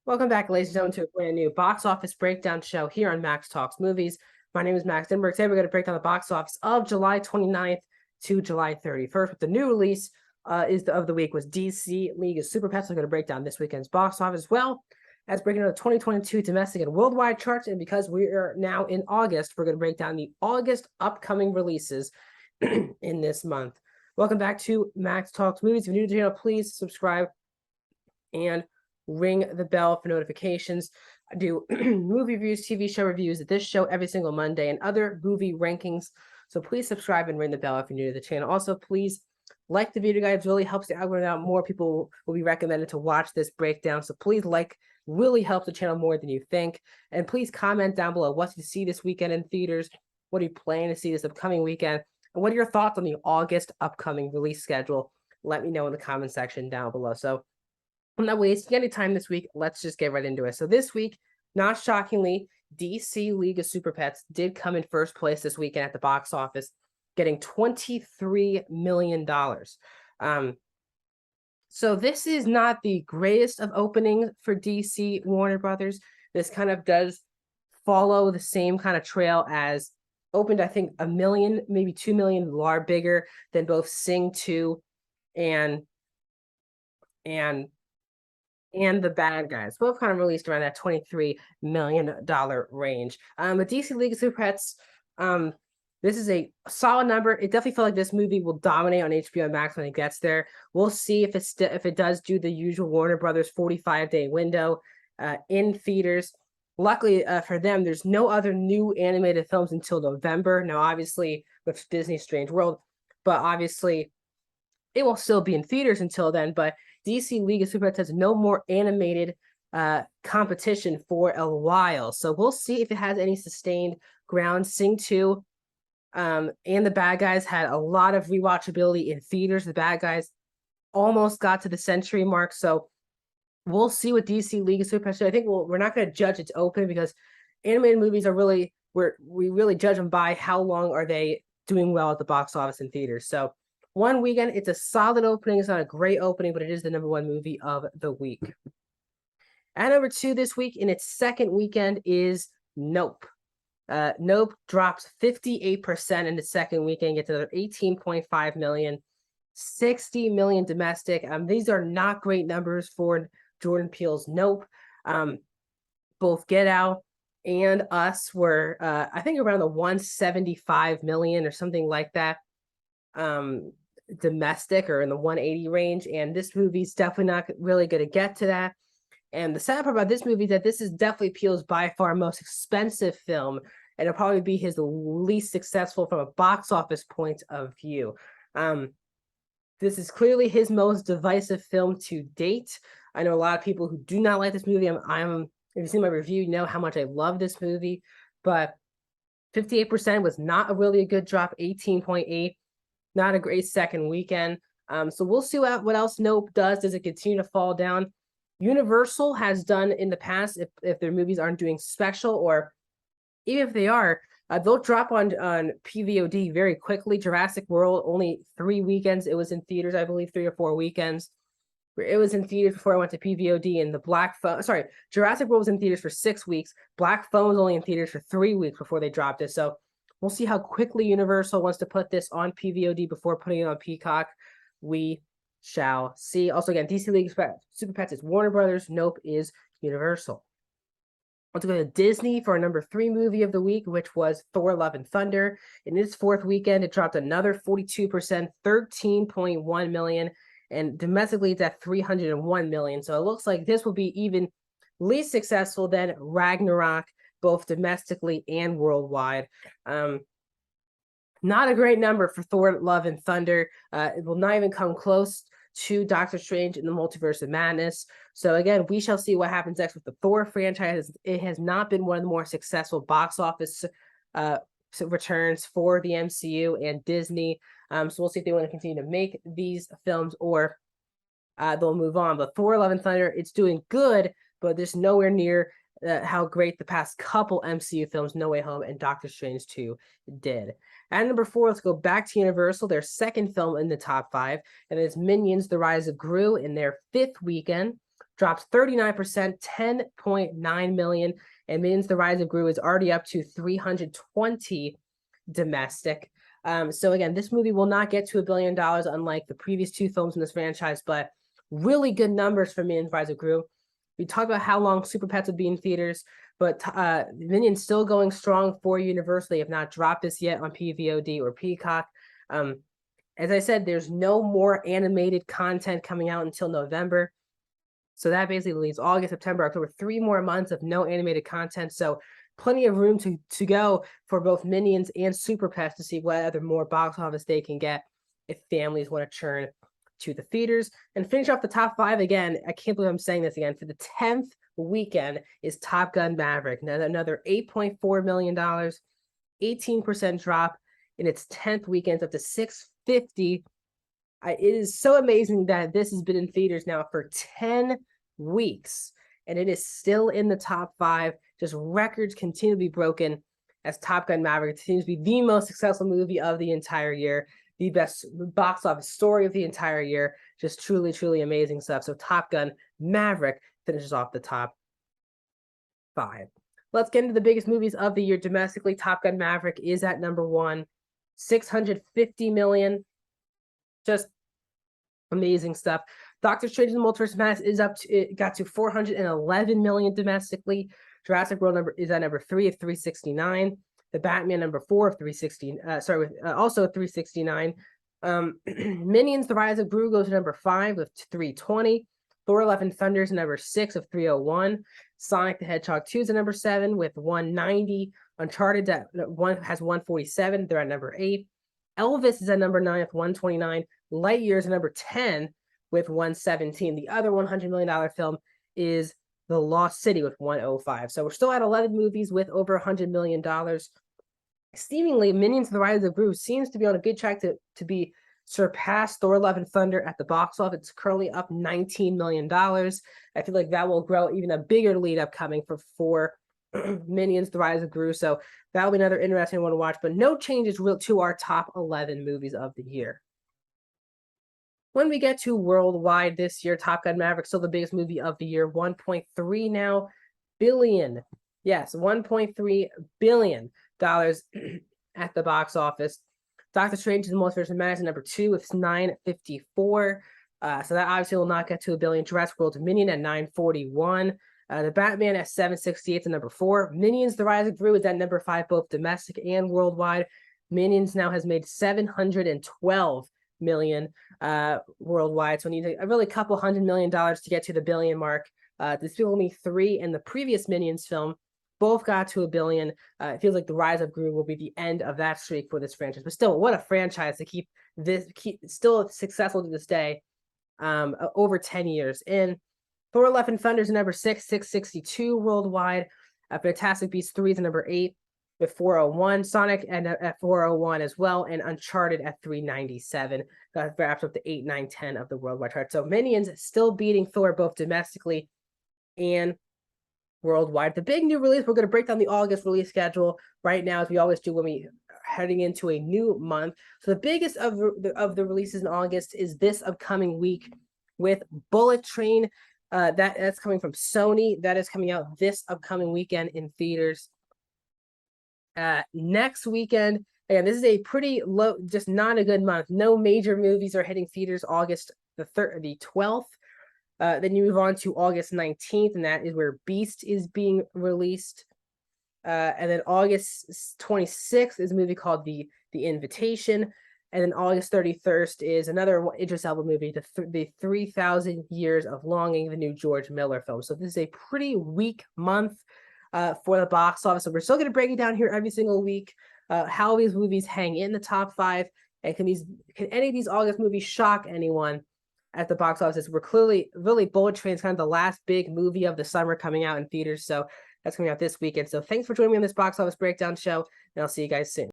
Welcome back, ladies and gentlemen, to a brand new box office breakdown show here on Max Talks Movies. My name is Max Denberg. Today we're going to break down the box office of July 29th to July 31st. But the new release of the week was DC League of Super Pets. We're going to break down this weekend's box office as well as breaking down the 2022 domestic and worldwide charts. And because we are now in August, we're going to break down the August upcoming releases in this month. Welcome back to Max Talks Movies. If you're new to the channel, please subscribe and ring the bell for notifications. I do movie reviews, TV show reviews at this show every single Monday and other movie rankings. So please subscribe and ring the bell if you're new to the channel. Also, please like the video, guys. It really helps the algorithm out. More people will be recommended to watch this breakdown. So please really helps the channel more than you think. And please comment down below what you see this weekend in theaters. What are you planning to see this upcoming weekend? And what are your thoughts on the August upcoming release schedule? Let me know in the comment section down below. So I'm not wasting any time this week. Let's just get right into it. So this week, not shockingly, DC League of Super Pets did come in first place this weekend at the box office, getting $23 million. So this is not the greatest of openings for DC Warner Brothers. This kind of does follow the same kind of trail as opened, I think, 1 million, maybe 2 million bigger than both Sing 2 and The Bad Guys. Both kind of released around that $23 million range. But DC League of Super Pets, this is a solid number. It definitely felt like this movie will dominate on HBO Max when it gets there. We'll see if it does do the usual Warner Brothers 45-day window in theaters. Luckily for them, there's no other new animated films until November. Now, obviously, with Disney's Strange World, but obviously it will still be in theaters until then. But DC League of Super Pets has no more animated competition for a while. So we'll see if it has any sustained ground. Sing 2 and The Bad Guys had a lot of rewatchability in theaters. The Bad Guys almost got to the century mark. So we'll see what DC League of Super Pets do. I think we're not going to judge its open because animated movies are we really judge them by how long are they doing well at the box office in theaters. So one weekend, it's a solid opening. It's not a great opening, but it is the #1 movie of the week. At number 2 this week, in its second weekend, is Nope. Nope drops 58% in the second weekend, gets another 18.5 million, 60 million domestic. These are not great numbers for Jordan Peele's Nope. Both Get Out and Us were, I think, around the 175 million or something like that. Domestic or in the 180 range, and this movie's definitely not really going to get to that. And the sad part about this movie is that this is definitely Peele's by far most expensive film, and it'll probably be his least successful from a box office point of view. This is clearly his most divisive film to date. I know a lot of people who do not like this movie. If you've seen my review, you know how much I love this movie, but 58% was not a good drop. 18.8. Not a great second weekend. So we'll see what else Nope does. Does it continue to fall down? Universal has done in the past, if their movies aren't doing special, or even if they are, they'll drop on PVOD very quickly. Jurassic World, only 3 weekends. It was in theaters, I believe, 3 or 4 weekends. It was in theaters before I went to PVOD. And Jurassic World was in theaters for 6 weeks. Black Phone was only in theaters for 3 weeks before they dropped it. So we'll see how quickly Universal wants to put this on PVOD before putting it on Peacock. We shall see. Also, again, DC League Super Pets is Warner Brothers. Nope is Universal. Let's go to Disney for our number 3 movie of the week, which was Thor: Love and Thunder. In its 4th weekend, it dropped another 42%, 13.1 million, and domestically it's at 301 million. So it looks like this will be even least successful than Ragnarok, both domestically and worldwide. Not a great number for Thor: Love and Thunder. It will not even come close to Doctor Strange in the Multiverse of Madness. So again, we shall see what happens next with the Thor franchise. It has not been one of the more successful box office returns for the MCU and Disney. So we'll see if they want to continue to make these films or they'll move on. But Thor: Love and Thunder, it's doing good, but there's nowhere near how great the past couple MCU films, No Way Home and Doctor Strange 2, did. At number 4, let's go back to Universal, their second film in the top 5, and it's Minions: The Rise of Gru in their 5th weekend. drops 39%, 10.9 million. And Minions: The Rise of Gru is already up to 320 domestic. So again, this movie will not get to $1 billion, unlike the previous two films in this franchise, but really good numbers for Minions: Rise of Gru. We talked about how long Super Pets would be in theaters, but Minions still going strong for Universal. They have not dropped this yet on PVOD or Peacock. As I said, there's no more animated content coming out until November. So that basically leaves August, September, October, 3 more months of no animated content. So plenty of room to go for both Minions and Super Pets to see what other more box office they can get if families want to churn to the theaters. And finish off the top 5 again. I can't believe I'm saying this again. For the 10th weekend is Top Gun Maverick. Another $8.4 million, 18% drop in its 10th weekend, up to $650. It is so amazing that this has been in theaters now for 10 weeks, and it is still in the top 5. Just records continue to be broken as Top Gun Maverick continues to be the most successful movie of the entire year, the best box office story of the entire year. Just truly, truly amazing stuff. So Top Gun Maverick finishes off the top 5. Let's get into the biggest movies of the year domestically. Top Gun Maverick is at number 1, $650 million. Just amazing stuff. Doctor Strange in the Multiverse of Madness is up to, it got to $411 million domestically. Jurassic World is at number 3 of 369. The Batman number 4 of 360. Also 369. Minions: The Rise of Gru goes to number 5 with 320. Thor: Love and Thunder is number 6 of 301. Sonic the Hedgehog 2 is at number 7 with 190. Uncharted has 147. They're at number 8. Elvis is at number 9 with 129. Lightyear is at number 10 with 117. The other $100 million film is The Lost City with 105. So we're still at 11 movies with over $100 million. Seemingly, Minions: The Rise of Gru seems to be on a good track to be surpassed Thor: Love and Thunder at the box office. It's currently up $19 million. I feel like that will grow even a bigger lead upcoming for Minions: The Rise of Gru. So that'll be another interesting one to watch, but no changes to our top 11 movies of the year. When we get to worldwide this year, Top Gun Maverick still the biggest movie of the year, 1.3 now billion. Yes, $1.3 billion at the box office. Doctor Strange in the Multiverse of Madness number 2 with 954. So that obviously will not get to $1 billion. Jurassic World Dominion at 941. The Batman at 768 to number 4. Minions: The Rise of Gru is at number 5, both domestic and worldwide. Minions now has made $712 million worldwide. So we need a really couple $100 million to get to the billion mark. There's only 3 in the previous Minions film. Both got to $1 billion. It feels like The Rise of Gru will be the end of that streak for this franchise. But still, what a franchise to keep still successful to this day, over 10 years in. Thor: Love and Thunder is number 6, 662 worldwide. Fantastic Beasts 3 is number 8 with 401. Sonic at 401 as well, and Uncharted at 397. That wraps up the 8, 9, 10 of the worldwide chart. So Minions still beating Thor both domestically and worldwide. The big new release, we're going to break down the August release schedule right now, as we always do when we are heading into a new month. So the biggest of the releases in August is this upcoming week with Bullet Train. That's coming from Sony. That is coming out this upcoming weekend in theaters. Next weekend, again, this is a pretty low, just not a good month. No major movies are hitting theaters August the 12th. Then you move on to August 19th, and that is where Beast is being released. And then August 26th is a movie called The Invitation. And then August 31st is another Idris Elba movie, the 3,000 Years of Longing, the new George Miller film. So this is a pretty weak month for the box office. So we're still going to break it down here every single week, how these movies hang in the top 5. And can any of these August movies shock anyone at the box office? We're clearly, really, Bullet Train is kind of the last big movie of the summer coming out in theaters. So that's coming out this weekend. So thanks for joining me on this box office breakdown show, and I'll see you guys soon.